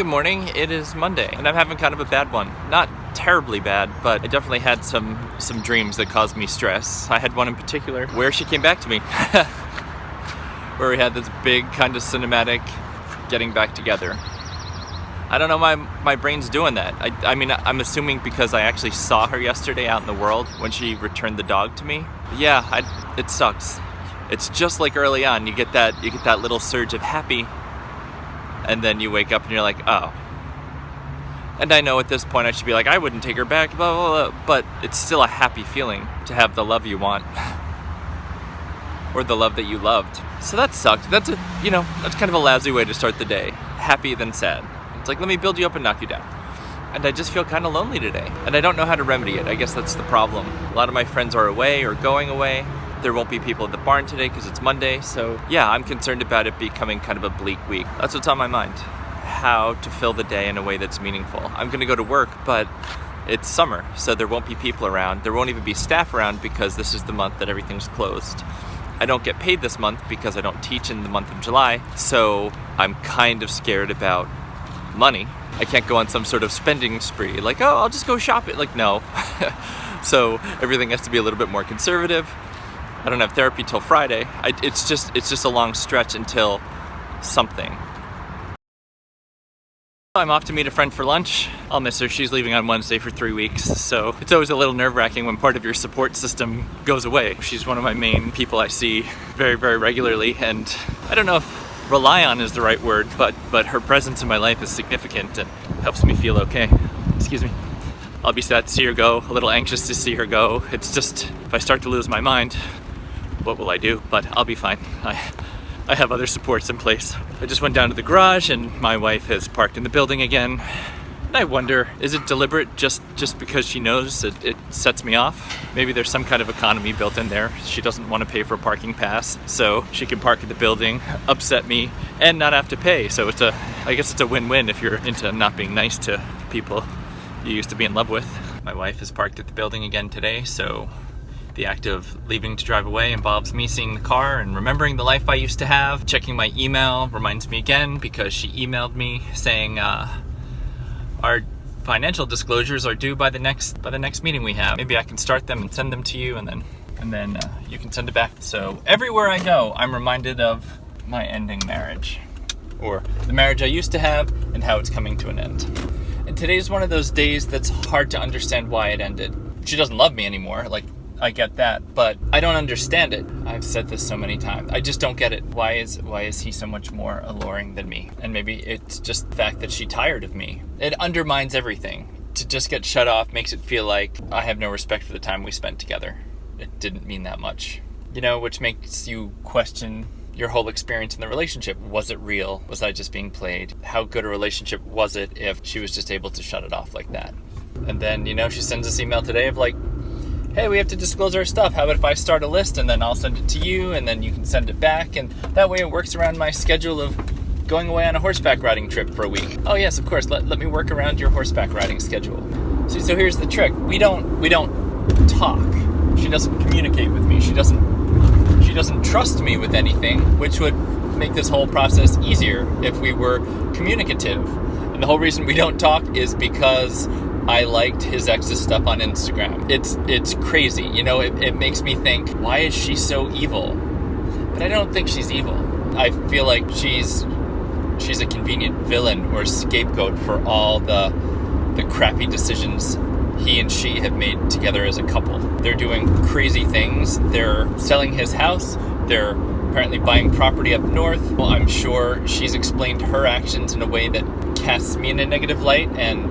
Good morning. It is Monday, and I'm having kind of a bad one. Not terribly bad, but I definitely had some dreams that caused me stress. I had one in particular where she came back to me, where we had this big kind of cinematic getting back together. I don't know why my brain's doing that. I mean, I'm assuming because I actually saw her yesterday out in the world when she returned the dog to me. Yeah, it sucks. It's just like early on, you get that little surge of happy, and then you wake up and you're like, oh. And I know at this point I should be like, I wouldn't take her back, blah, blah, blah, but it's still a happy feeling to have the love you want, or the love that you loved. So that sucked. That's kind of a lousy way to start the day. Happy then sad. It's like, let me build you up and knock you down. And I just feel kind of lonely today, and I don't know how to remedy it. I guess that's the problem. A lot of my friends are away or going away. There won't be people at the barn today because it's Monday, so yeah, I'm concerned about it becoming kind of a bleak week. That's what's on my mind. How to fill the day in a way that's meaningful. I'm gonna go to work, but it's summer, so there won't be people around. There won't even be staff around because this is the month that everything's closed. I don't get paid this month because I don't teach in the month of July, so I'm kind of scared about money. I can't go on some sort of spending spree, like, oh, I'll just go shopping. Like, no. So everything has to be a little bit more conservative. I don't have therapy till Friday. It's just a long stretch until something. I'm off to meet a friend for lunch. I'll miss her. She's leaving on Wednesday for 3 weeks, so it's always a little nerve-wracking when part of your support system goes away. She's one of my main people I see very, very regularly, and I don't know if rely on is the right word, but her presence in my life is significant and helps me feel okay. Excuse me. I'll be sad to see her go, a little anxious to see her go. It's just, if I start to lose my mind, what will I do? But I'll be fine. I have other supports in place. I just went down to the garage and my wife has parked in the building again. And I wonder, is it deliberate just because she knows that it sets me off? Maybe there's some kind of economy built in there. She doesn't want to pay for a parking pass, so she can park at the building, upset me, and not have to pay. So I guess it's a win-win if you're into not being nice to people you used to be in love with. My wife is parked at the building again today, so the act of leaving to drive away involves me seeing the car and remembering the life I used to have. Checking my email reminds me again because she emailed me saying our financial disclosures are due by the next meeting we have. Maybe I can start them and send them to you, and then you can send it back. So everywhere I go, I'm reminded of my ending marriage, or the marriage I used to have and how it's coming to an end. And today's one of those days that's hard to understand why it ended. She doesn't love me anymore, like, I get that, but I don't understand it. I've said this so many times. I just don't get it. Why is he so much more alluring than me? And maybe it's just the fact that she's tired of me. It undermines everything. To just get shut off makes it feel like I have no respect for the time we spent together. It didn't mean that much. Which makes you question your whole experience in the relationship. Was it real? Was I just being played? How good a relationship was it if she was just able to shut it off like that? And then, she sends this email today of like, hey, we have to disclose our stuff. How about if I start a list and then I'll send it to you and then you can send it back? And that way it works around my schedule of going away on a horseback riding trip for a week. Oh yes, of course. Let me work around your horseback riding schedule. See, so here's the trick. We don't talk. She doesn't communicate with me. She doesn't trust me with anything, which would make this whole process easier if we were communicative. And the whole reason we don't talk is because I liked his ex's stuff on Instagram. It's crazy. It makes me think, why is she so evil? But I don't think she's evil. I feel like she's a convenient villain or scapegoat for all the crappy decisions he and she have made together as a couple. They're doing crazy things. They're selling his house. They're apparently buying property up north. Well, I'm sure she's explained her actions in a way that casts me in a negative light, and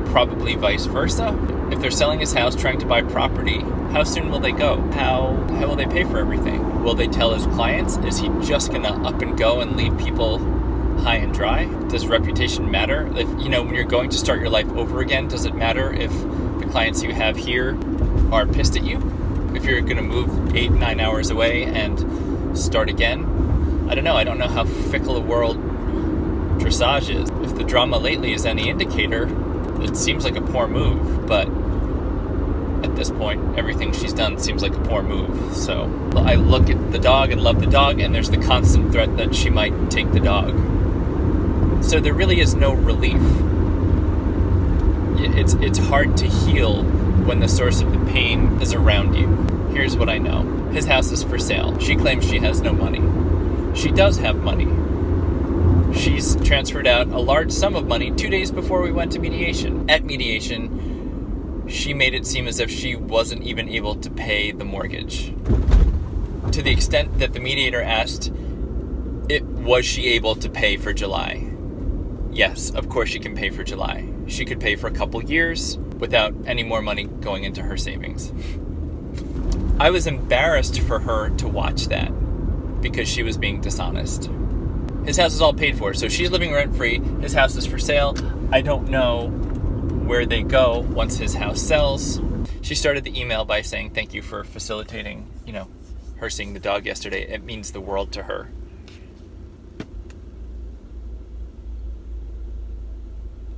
probably vice versa. If they're selling his house, trying to buy property, how soon will they go? How will they pay for everything? Will they tell his clients? Is he just gonna up and go and leave people high and dry? Does reputation matter? If when you're going to start your life over again, does it matter if the clients you have here are pissed at you? If you're gonna move 8-9 hours away and start again? I don't know. I don't know how fickle a world dressage is. If the drama lately is any indicator, it seems like a poor move, but at this point, everything she's done seems like a poor move. So I look at the dog and love the dog, and there's the constant threat that she might take the dog. So there really is no relief. It's hard to heal when the source of the pain is around you. Here's what I know. His house is for sale. She claims she has no money. She does have money. She's transferred out a large sum of money 2 days before we went to mediation. At mediation, she made it seem as if she wasn't even able to pay the mortgage. To the extent that the mediator asked, was she able to pay for July? Yes, of course she can pay for July. She could pay for a couple years without any more money going into her savings. I was embarrassed for her to watch that because she was being dishonest. His house is all paid for, so she's living rent-free. His house is for sale. I don't know where they go once his house sells. She started the email by saying, thank you for facilitating, her seeing the dog yesterday. It means the world to her.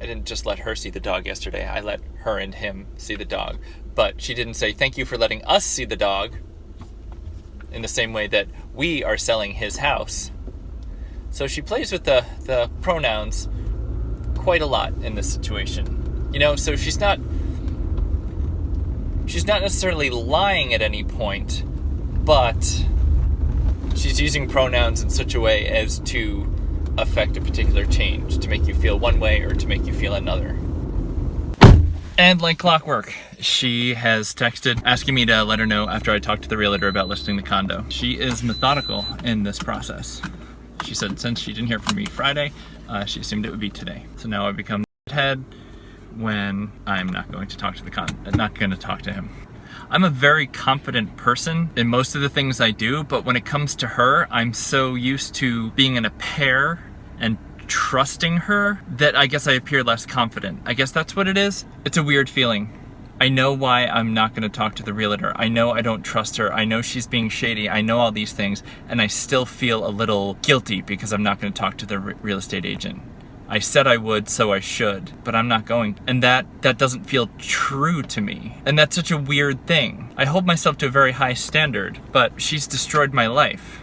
I didn't just let her see the dog yesterday. I let her and him see the dog. But she didn't say, thank you for letting us see the dog, in the same way that we are selling his house. So she plays with the pronouns quite a lot in this situation. So she's not necessarily lying at any point, but she's using pronouns in such a way as to affect a particular change, to make you feel one way or to make you feel another. And like clockwork, she has texted asking me to let her know after I talked to the realtor about listing the condo. She is methodical in this process. She said since she didn't hear from me Friday, she assumed it would be today. So now I become the head when I'm not going to talk to him. I'm a very confident person in most of the things I do, but when it comes to her, I'm so used to being in a pair and trusting her that I guess I appear less confident. I guess that's what it is. It's a weird feeling. I know why I'm not going to talk to the realtor. I know I don't trust her. I know she's being shady. I know all these things, and I still feel a little guilty because I'm not going to talk to the real estate agent. I said I would, so I should, but I'm not going. And that doesn't feel true to me. And that's such a weird thing. I hold myself to a very high standard, but she's destroyed my life.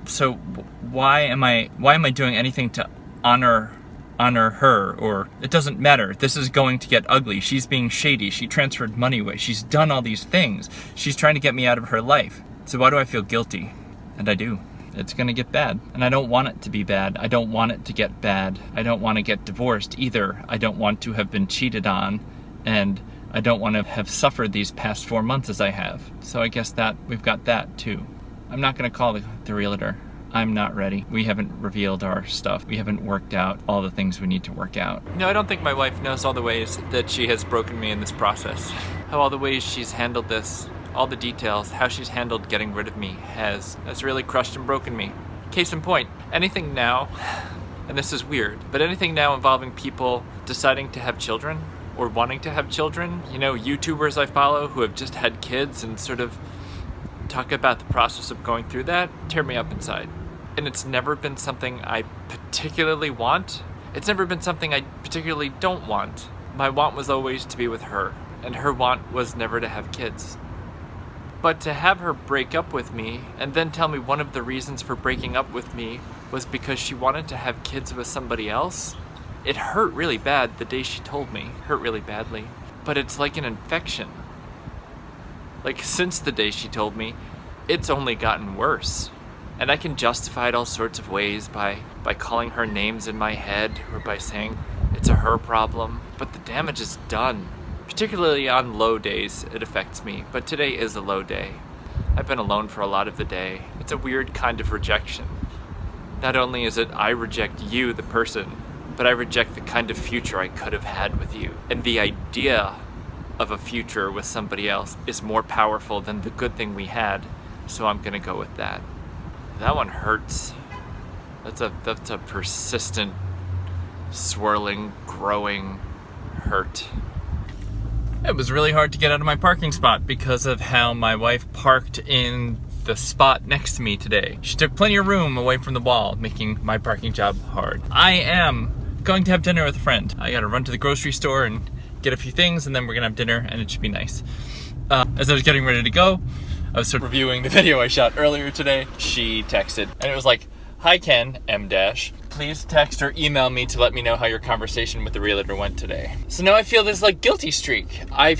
So why am I doing anything to honor her? Or it doesn't matter. This is going to get ugly. She's being shady. She transferred money away. She's done all these things. She's trying to get me out of her life. So why do I feel guilty? And I do. It's gonna get bad. And I don't want it to be bad. I don't want it to get bad. I don't want to get divorced either. I don't want to have been cheated on, and I don't want to have suffered these past 4 months as I have. So I guess that we've got that too. I'm not gonna call the realtor. I'm not ready. We haven't revealed our stuff. We haven't worked out all the things we need to work out. I don't think my wife knows all the ways that she has broken me in this process. How all the ways she's handled this, all the details, how she's handled getting rid of me has really crushed and broken me. Case in point, anything now, and this is weird, but anything now involving people deciding to have children or wanting to have children, YouTubers I follow who have just had kids and sort of talk about the process of going through that, tear me up inside. And it's never been something I particularly want. It's never been something I particularly don't want. My want was always to be with her, and her want was never to have kids. But to have her break up with me and then tell me one of the reasons for breaking up with me was because she wanted to have kids with somebody else, it hurt really bad the day she told me. Hurt really badly. But it's like an infection. Like since the day she told me, it's only gotten worse. And I can justify it all sorts of ways by calling her names in my head or by saying it's a her problem. But the damage is done. Particularly on low days, it affects me, but today is a low day. I've been alone for a lot of the day. It's a weird kind of rejection. Not only is it I reject you, the person, but I reject the kind of future I could have had with you. And the idea of a future with somebody else is more powerful than the good thing we had, so I'm gonna go with that. That one hurts. That's a persistent, swirling, growing hurt. It was really hard to get out of my parking spot because of how my wife parked in the spot next to me today. She took plenty of room away from the wall, making my parking job hard. I am going to have dinner with a friend. I gotta run to the grocery store and get a few things, and then we're gonna have dinner, and it should be nice. As I was getting ready to go, I was sort of reviewing the video I shot earlier today. She texted, and it was like, "Hi Ken, M dash. please text or email me to let me know how your conversation with the realtor went today. So now I feel this like guilty streak. I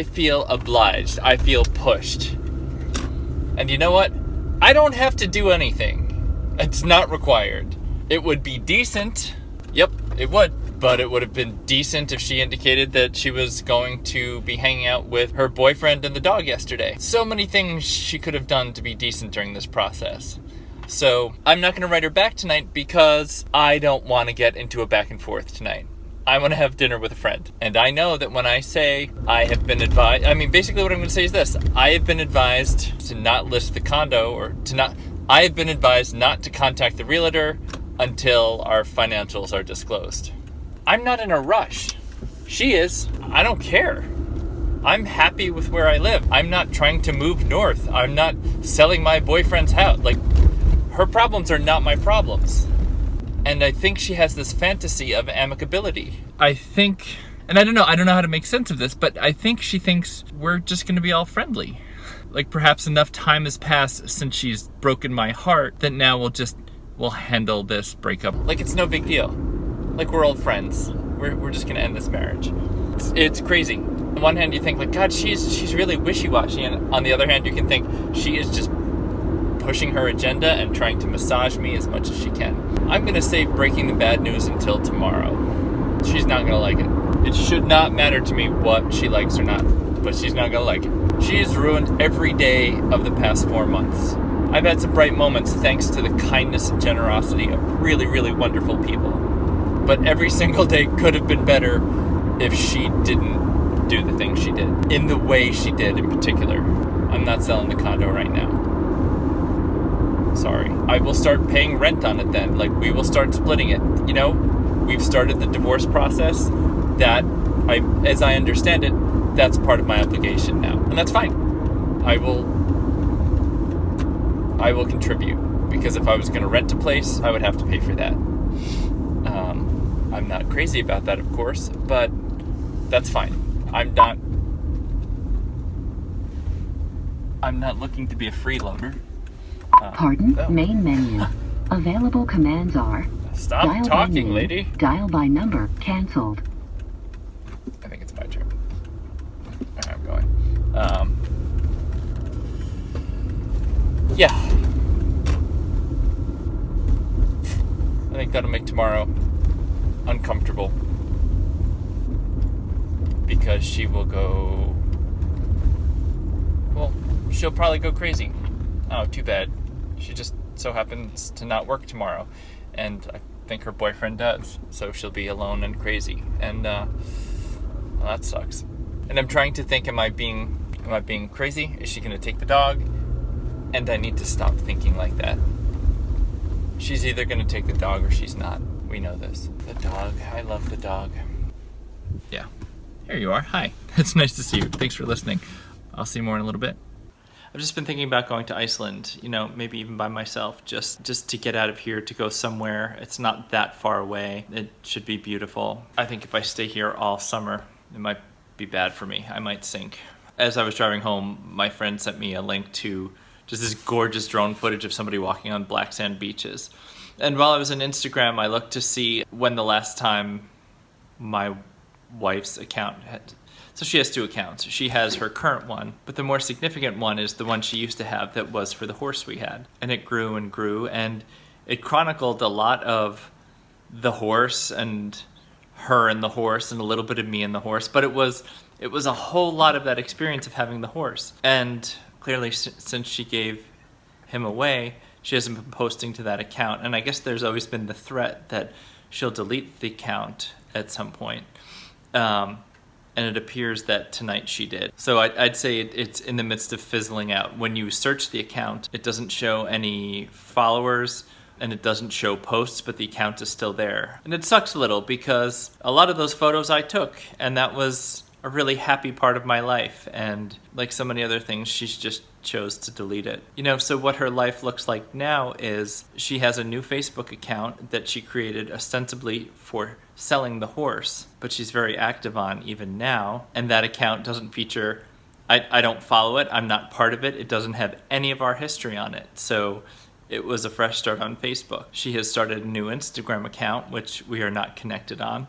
feel obliged. I feel pushed. And you know what? I don't have to do anything. It's not required. It would be decent. Yep, it would. But it would have been decent if she indicated that she was going to be hanging out with her boyfriend and the dog yesterday. So many things she could have done to be decent during this process. So I'm not going to write her back tonight because I don't want to get into a back and forth tonight. I want to have dinner with a friend. And I know that when I say I have been advised, basically what I'm going to say is this. I have been advised to not list the condo I have been advised not to contact the realtor until our financials are disclosed. I'm not in a rush. She is. I don't care. I'm happy with where I live. I'm not trying to move north. I'm not selling my boyfriend's house. Like, her problems are not my problems. And I think she has this fantasy of amicability. I think, and I don't know how to make sense of this, but I think she thinks we're just going to be all friendly. Like, perhaps enough time has passed since she's broken my heart that now we'll handle this breakup like it's no big deal. Like, we're old friends. We're just gonna end this marriage. It's crazy. On one hand, you think, like, God, she's really wishy-washy, and on the other hand, you can think she is just pushing her agenda and trying to massage me as much as she can. I'm gonna save breaking the bad news until tomorrow. She's not gonna like it. It should not matter to me what she likes or not, but she's not gonna like it. She has ruined every day of the past 4 months. I've had some bright moments thanks to the kindness and generosity of really, really wonderful people. But every single day could have been better if she didn't do the things she did. In the way she did in particular. I'm not selling the condo right now. Sorry. I will start paying rent on it then. Like, we will start splitting it. You know, we've started the divorce process. That, as I understand it, that's part of my obligation now. And that's fine. I will contribute. Because if I was going to rent a place, I would have to pay for that. I'm not crazy about that, of course, but that's fine. I'm not looking to be a freeloader. Pardon? Oh. Main menu. Available commands are... Stop dial talking, name, lady. Dial by number. Cancelled. I think it's my turn. Alright, I'm going. Yeah. I think that'll make tomorrow uncomfortable. Because she will go... Well, she'll probably go crazy. Oh, too bad. She just so happens to not work tomorrow. And I think her boyfriend does. So she'll be alone and crazy. And, well, that sucks. And I'm trying to think, am I being crazy? Is she going to take the dog? And I need to stop thinking like that. She's either going to take the dog or she's not. We know this. The dog. I love the dog. Yeah. Here you are. Hi. It's nice to see you. Thanks for listening. I'll see you more in a little bit. I've just been thinking about going to Iceland, you know, maybe even by myself, just to get out of here, to go somewhere. It's not that far away. It should be beautiful. I think if I stay here all summer, it might be bad for me. I might sink. As I was driving home, my friend sent me a link to just this gorgeous drone footage of somebody walking on black sand beaches. And while I was on Instagram, I looked to see when the last time my wife's account had... So she has 2 accounts. She has her current one, but the more significant one is the one she used to have that was for the horse we had. And it grew and grew, and it chronicled a lot of the horse and her and the horse and a little bit of me and the horse, but it was a whole lot of that experience of having the horse. And clearly, since she gave him away, she hasn't been posting to that account. And I guess there's always been the threat that she'll delete the account at some point. And it appears that tonight she did. So I'd say it's in the midst of fizzling out. When you search the account, it doesn't show any followers and it doesn't show posts, but the account is still there. And it sucks a little because a lot of those photos I took, and that was a really happy part of my life. And like so many other things, she just chose to delete it. You know, so what her life looks like now is she has a new Facebook account that she created ostensibly for selling the horse, but she's very active on even now. And that account doesn't feature, I don't follow it, I'm not part of it, it doesn't have any of our history on it. So it was a fresh start on Facebook. She has started a new Instagram account, which we are not connected on.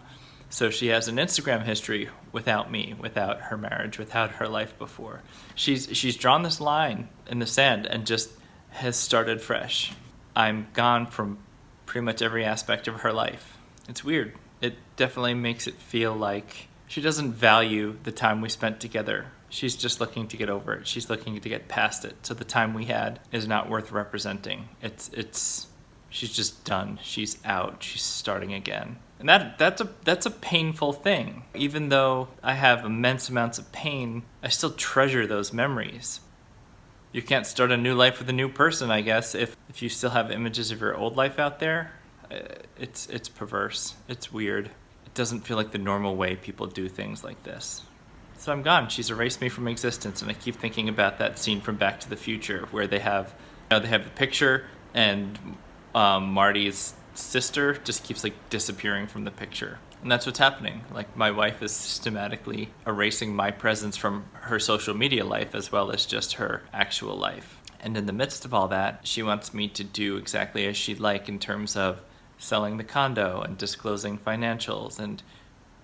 So she has an Instagram history without me, without her marriage, without her life before. She's drawn this line in the sand and just has started fresh. I'm gone from pretty much every aspect of her life. It's weird. It definitely makes it feel like she doesn't value the time we spent together. She's just looking to get over it. She's looking to get past it. So the time we had is not worth representing. She's just done. She's out. She's starting again. And that's a painful thing. Even though I have immense amounts of pain, I still treasure those memories. You can't start a new life with a new person, I guess, if you still have images of your old life out there. It's perverse. It's weird. It doesn't feel like the normal way people do things like this. So I'm gone. She's erased me from existence, and I keep thinking about that scene from Back to the Future where they have the picture, and Marty's sister just keeps like disappearing from the picture. And that's what's happening. Like, my wife is systematically erasing my presence from her social media life as well as just her actual life. And in the midst of all that, she wants me to do exactly as she'd like in terms of selling the condo and disclosing financials and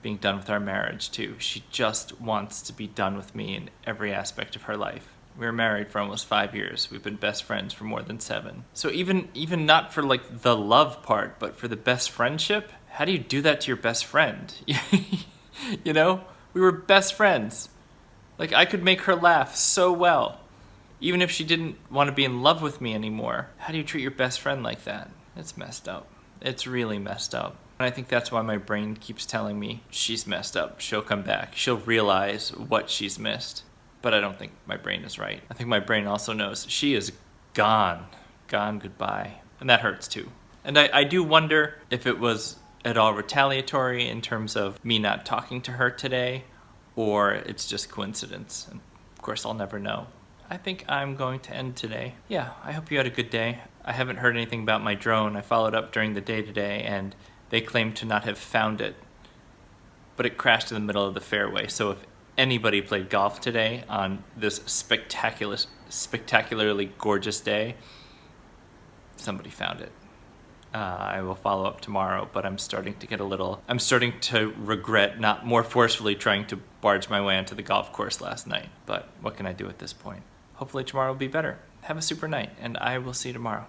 being done with our marriage too. She just wants to be done with me in every aspect of her life. We were married for almost 5 years. We've been best friends for more than 7. So even not for like the love part, but for the best friendship, how do you do that to your best friend? You know, we were best friends. Like, I could make her laugh so well, even if she didn't want to be in love with me anymore. How do you treat your best friend like that? It's messed up. It's really messed up. And I think that's why my brain keeps telling me she's messed up. She'll come back. She'll realize what she's missed. But I don't think my brain is right. I think my brain also knows she is gone. Gone goodbye. And that hurts too. And I do wonder if it was at all retaliatory in terms of me not talking to her today, or it's just coincidence. And of course, I'll never know. I think I'm going to end today. Yeah, I hope you had a good day. I haven't heard anything about my drone. I followed up during the day today, and they claim to not have found it. But it crashed in the middle of the fairway, so if anybody played golf today on this spectacularly gorgeous day, somebody found it. I will follow up tomorrow, but I'm starting to regret not more forcefully trying to barge my way onto the golf course last night. But what can I do at this point? Hopefully tomorrow will be better. Have a super night, and I will see you tomorrow.